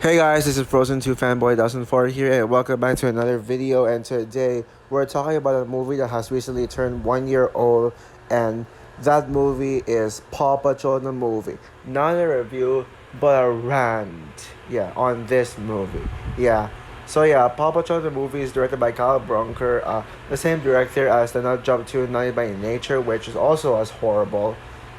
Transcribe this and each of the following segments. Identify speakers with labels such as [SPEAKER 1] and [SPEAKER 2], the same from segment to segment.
[SPEAKER 1] Hey guys, this is Frozen 2 Fanboy 2004 here, and welcome back to another video. And today we're talking about a movie that has recently turned 1 year old, and that movie is Paw Patrol the movie. Not a review, but a rant. Yeah, on this movie. Yeah. So yeah, Paw Patrol the movie is directed by Kyle Bronker, the same director as The Nut Job 2 Naughty by Nature, which is also as horrible,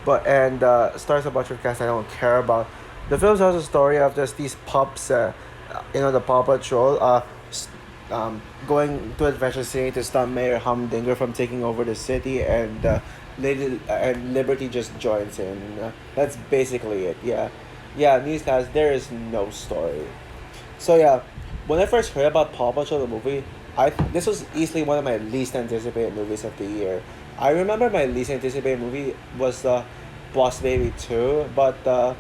[SPEAKER 1] but and stars a bunch of cast I don't care about. The film tells a story of just these pups, the Paw Patrol, going to Adventure City to stop Mayor Humdinger from taking over the city, and and Liberty just joins in. That's basically it. Yeah, yeah. Newscast. There is no story. So yeah, when I first heard about Paw Patrol the movie, this was easily one of my least anticipated movies of the year. I remember my least anticipated movie was Boss Baby 2, but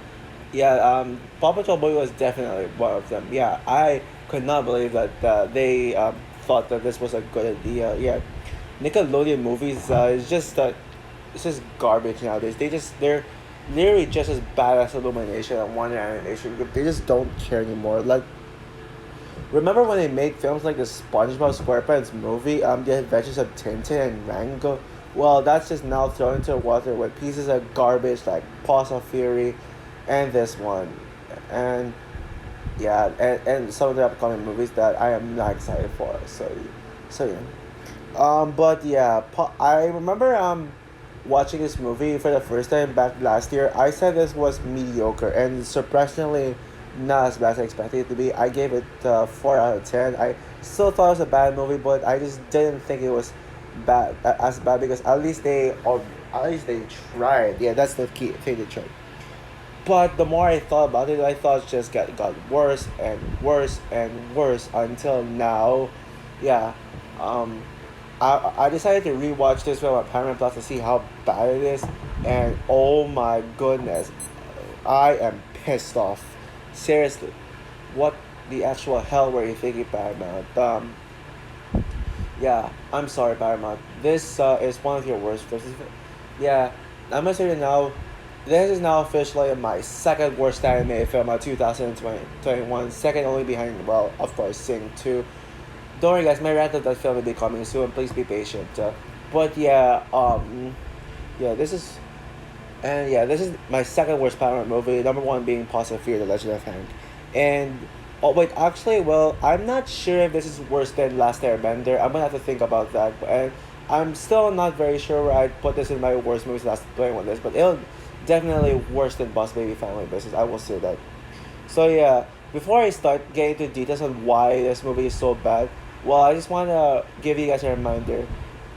[SPEAKER 1] yeah, Paw Patrol movie was definitely one of them. Yeah, I could not believe that they thought that this was a good idea. Yeah, Nickelodeon movies it's just garbage nowadays. They're literally just as bad as Illumination and Wonder Animation. They just don't care anymore. Like, remember when they made films like the SpongeBob SquarePants movie, The Adventures of Tintin and Rango? Well, that's just now thrown into the water with pieces of garbage like Paws of Fury and this one. And yeah, and some of the upcoming movies that I am not excited for. So yeah. But yeah, I remember watching this movie for the first time back last year. I said this was mediocre and surprisingly not as bad as I expected it to be. I gave it 4 out of 10. I still thought it was a bad movie, but I just didn't think it was as bad because at least they tried. Yeah, that's the key thing they tried. But the more I thought about it, I thought it just got worse and worse and worse until now. Yeah. Um, I decided to rewatch this film on Paramount Plus to see how bad it is, and oh my goodness, I am pissed off. Seriously, what the actual hell were you thinking, Paramount? Yeah, I'm sorry, Paramount. This is one of your worst films. Yeah, I'm gonna say it now. This is now officially my second worst animated film of 2021, second only behind, well, of course, Sing 2. Don't worry, guys, my rant of that film will be coming soon. Please be patient. But yeah, yeah, this is my second worst Paramount movie. Number one being Paws of Fear: The Legend of Hank, and oh wait, actually, well, I'm not sure if this is worse than Last Airbender. I'm gonna have to think about that, and I'm still not very sure where I'd put this in my worst movies last playing on this, but it'll definitely worse than Boss Baby Family Business. I will say that. So yeah, before I start getting into details on why this movie is so bad, well, I just wanna give you guys a reminder.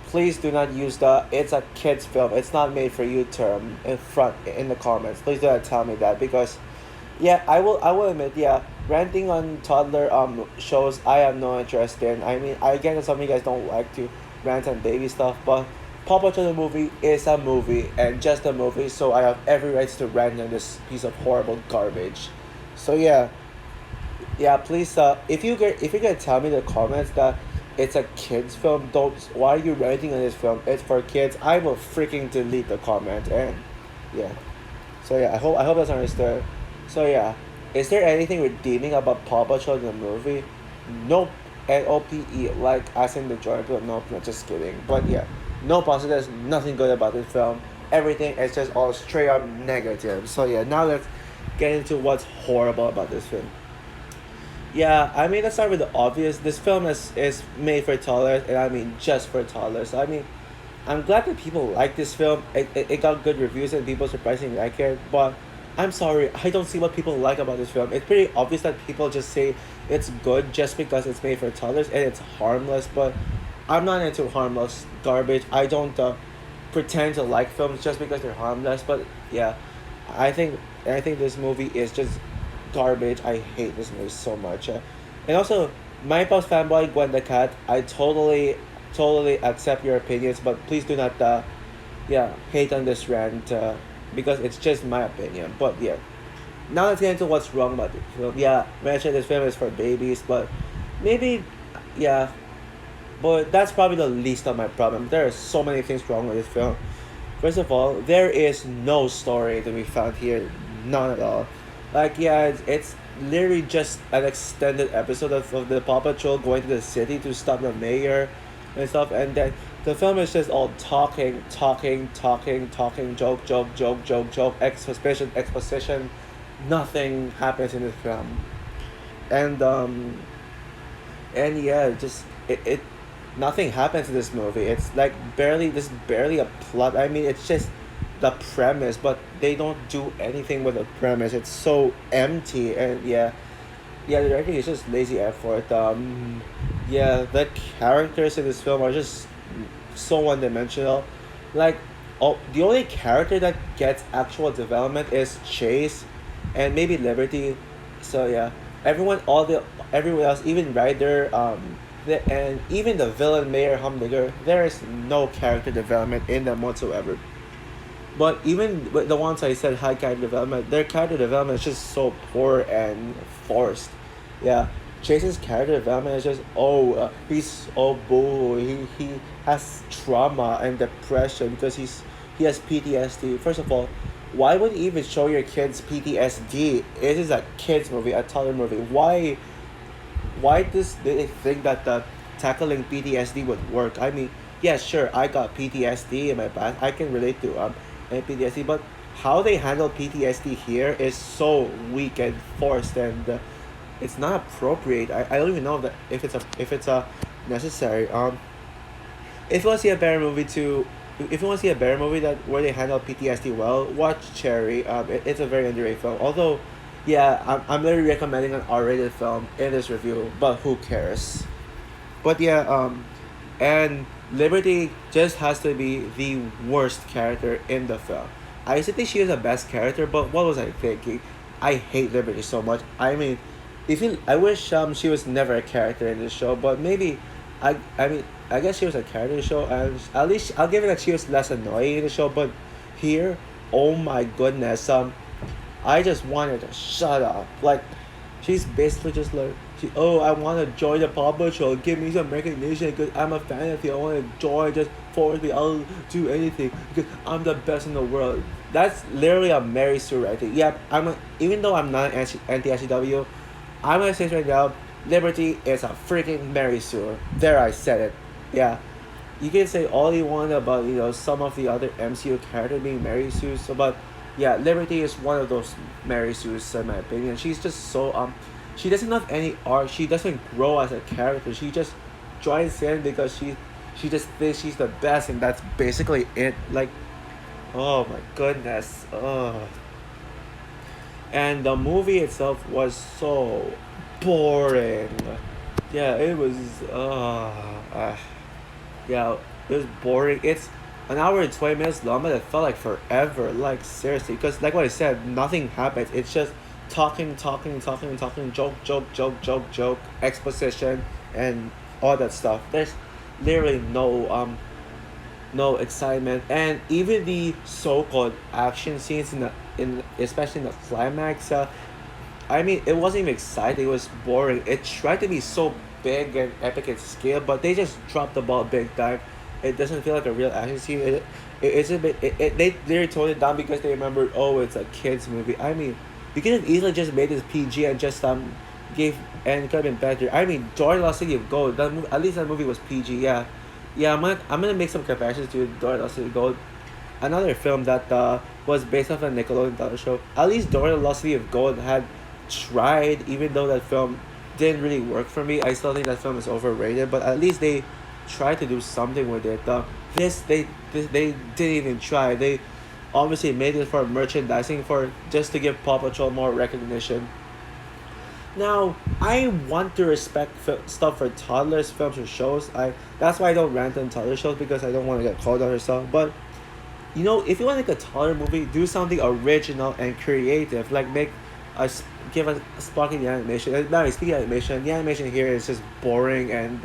[SPEAKER 1] Please do not use the "it's a kids film. It's not made for you" term in front in the comments. Please do not tell me that because, yeah, I will admit, yeah, ranting on toddler shows I have no interest in. I mean, I get that some of you guys don't like to rant on baby stuff, but Paw Patrol the movie is a movie and just a movie, so I have every right to rant on this piece of horrible garbage. So yeah, yeah, please, if you're gonna tell me in the comments that it's a kids film, don't, why are you ranting on this film? It's for kids. I will freaking delete the comment. And yeah, so yeah, I hope that's understood. So yeah, is there anything redeeming about Paw Patrol in the movie? Nope. NOPE, like as in the joint, but nope, not just kidding. But yeah, no positives, nothing good about this film. Everything is just all straight up negative. So yeah, now let's get into what's horrible about this film. Yeah, I mean, let's start with the obvious. This film is made for toddlers, and I mean just for toddlers. I mean, I'm glad that people like this film. It got good reviews and people surprisingly like it. But I'm sorry, I don't see what people like about this film. It's pretty obvious that people just say it's good just because it's made for toddlers and it's harmless. But I'm not into harmless garbage. I don't pretend to like films just because they're harmless. But yeah, I think I think this movie is just garbage. I hate this movie so much. And also, my post fanboy Gwen the Cat. I totally accept your opinions, but please do not yeah, hate on this rant because it's just my opinion. But yeah, now let's get into what's wrong about this film. Yeah, mentioned this film is for babies, but maybe, yeah, but that's probably the least of my problem. There are so many things wrong with this film. First of all, there is no story to be found here, none at all. Like, yeah, it's literally just an extended episode of the Paw Patrol going to the city to stop the mayor and stuff, and then the film is just all talking, talking, talking, talking, joke, joke, joke, joke, joke, exposition, exposition. Nothing happens in this film, and yeah, just it nothing happens in this movie. It's like barely this barely a plot. I mean, it's just the premise, but they don't do anything with the premise. It's so empty, and yeah, yeah, the directing is just lazy effort. Yeah, the characters in this film are just so one dimensional. Like, oh, the only character that gets actual development is Chase, and maybe Liberty. So yeah, everyone else, even Ryder, and even the villain Mayor Humdinger, there is no character development in them whatsoever. But even with the ones I said had character development, their character development is just so poor and forced. Yeah, Jason's character development is just he's boo, he has trauma and depression because he has PTSD. First of all, why would you even show your kids PTSD? It is a kids movie, a toddler movie. Why does they think that the tackling PTSD would work? I mean, yeah, sure, I got PTSD in my past. I can relate to PTSD, but how they handle PTSD here is so weak and forced, and it's not appropriate. I don't even know that if it's a necessary. If you want to see a better movie too, if you want to see a better movie that where they handle PTSD well, watch Cherry. It's a very underrated film. Although, yeah, I'm literally recommending an R-rated film in this review, but who cares? But yeah, and Liberty just has to be the worst character in the film. I used to think she was the best character, but what was I thinking? I hate Liberty so much. I mean, I wish she was never a character in this show, but maybe I mean I guess she was a character in the show, and at least I'll give it that she was less annoying in the show. But here, oh my goodness, I just wanted to shut up. Like, she's basically just like, I want to join the Paw Patrol. Give me some recognition because I'm a fan of you. I want to join. Just force me. I'll do anything because I'm the best in the world. That's literally a Mary Sue right there. Yeah, even though I'm not an anti-SCW, I'm gonna say this right now. Liberty is a freaking Mary Sue. There, I said it. Yeah, you can say all you want about some of the other MCU characters being Mary Sue, so but yeah, Liberty is one of those Mary Sue's in my opinion. She's just so she doesn't have any arc. She doesn't grow as a character. She just joins in because she just thinks she's the best, and that's basically it. Like, oh my goodness. And the movie itself was so boring. Yeah, it was. Yeah, it was boring. It's an hour and 20 minutes long, but it felt like forever. Like, seriously, because like what I said, nothing happens. It's just talking, talking, talking, talking, joke, joke, joke, joke, joke, exposition, and all that stuff. There's literally no excitement, and even the so-called action scenes in especially in the climax. I mean, it wasn't even exciting. It was boring. It tried to be so big and epic in scale, but they just dropped the ball big time. It doesn't feel like a real action scene. It's a bit. They literally toned it down because they remembered. Oh, it's a kids movie. I mean, you could have easily just made this PG and just gave and it could have been better. I mean, Dora Lost City of Gold. At least that movie was PG. Yeah, yeah. I'm gonna make some comparisons to Dora Lost City of Gold, another film that was based off a Nickelodeon television show. At least Dora Lost City of Gold had tried, even though that film didn't really work for me. I still think that film is overrated, but at least they tried to do something with it. They didn't even try. They obviously made it for merchandising, for just to give Paw Patrol more recognition. Now, I want to respect stuff for toddlers, films, or shows. That's why I don't rant on toddler shows, because I don't want to get called out or stuff. But if you want to make a toddler movie, do something original and creative. Like give a spark in the animation. Now, speaking of animation, the animation here is just boring, and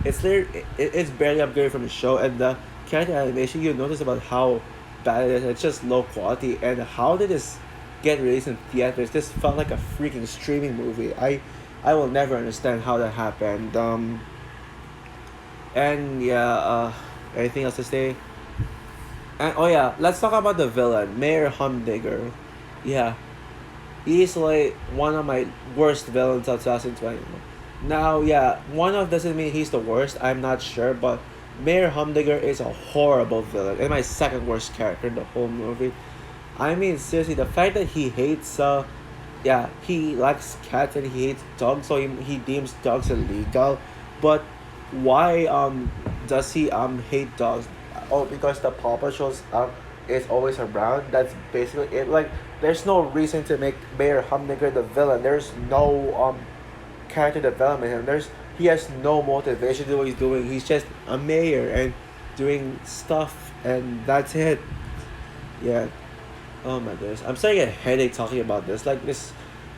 [SPEAKER 1] it's barely upgraded from the show. And the character animation, you notice about how bad it is. It's just low quality. And how did this get released in theaters? This felt like a freaking streaming movie. I will never understand how that happened. And yeah, anything else to say? And oh yeah, let's talk about the villain, Mayor Humdinger. Yeah, easily one of my worst villains of 2020. Now, yeah, one of doesn't mean he's the worst. I'm not sure, but Mayor Humdinger is a horrible villain and my second worst character in the whole movie. I mean, seriously, the fact that he hates, yeah, he likes cats and he hates dogs, so he deems dogs illegal. But why does he hate dogs? Oh, because the Paw Patrol's is always around. That's basically it. Like, there's no reason to make Mayor Humdinger the villain. There's no character development. And he has no motivation to do what he's doing. He's just a mayor and doing stuff, and that's it. Yeah. Oh my goodness, I'm starting to get a headache talking about this. Like this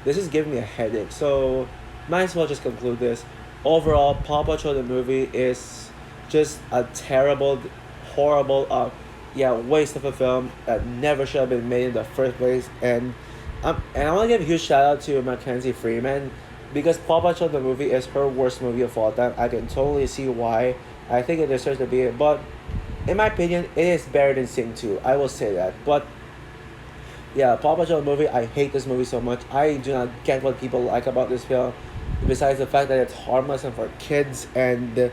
[SPEAKER 1] is giving me a headache. So, might as well just conclude this. Overall, Paw Patrol the movie is just a terrible, horrible, yeah, waste of a film that never should have been made in the first place. And I want to give a huge shout out to Mackenzie Freeman because Paw Patrol the movie is her worst movie of all time. I can totally see why. I think it deserves to be it, but in my opinion, it is better than Sing 2. I will say that, but yeah, Paw Patrol movie. I hate this movie so much. I do not get what people like about this film, besides the fact that it's harmless and for kids. And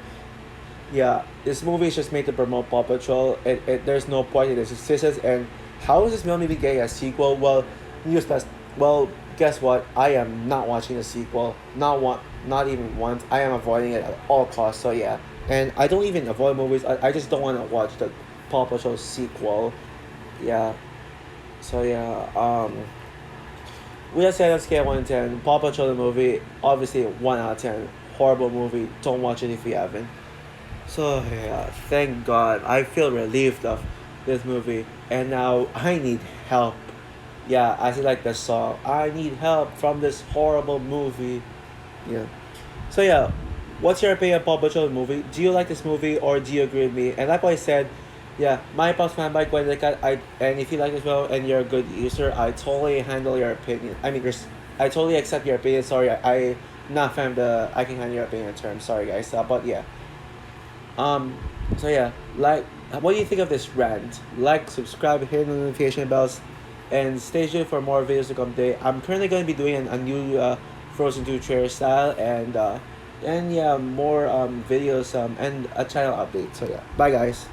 [SPEAKER 1] yeah, this movie is just made to promote Paw Patrol. There's no point in its existence. And how is this movie getting a sequel? Well, newsflash. Well, guess what? I am not watching the sequel. Not one. Not even once. I am avoiding it at all costs. So yeah, and I don't even avoid movies. I just don't want to watch the Paw Patrol sequel. Yeah. So yeah, we just said on scale 1 to 10. Paw Patrol the movie, obviously 1 out of 10. Horrible movie. Don't watch it if you haven't. So yeah, thank God. I feel relieved of this movie, and now I need help. Yeah, I see like the song. I need help from this horrible movie. Yeah. So yeah, what's your opinion of Paw Patrol movie? Do you like this movie or do you agree with me? And like what I said, yeah, my pops fan bike when they cut I and if you like this well and you're a good user, I totally handle your opinion. I mean, I totally accept your opinion. Sorry, I not fan of the I can handle your opinion term. Sorry guys, but yeah. Um, so yeah, like, what do you think of this rant? Like, subscribe, hit the notification bells, and stay tuned for more videos to come today. I'm currently going to be doing a new Frozen 2 trailer style and yeah, more videos and a channel update. So yeah, bye guys.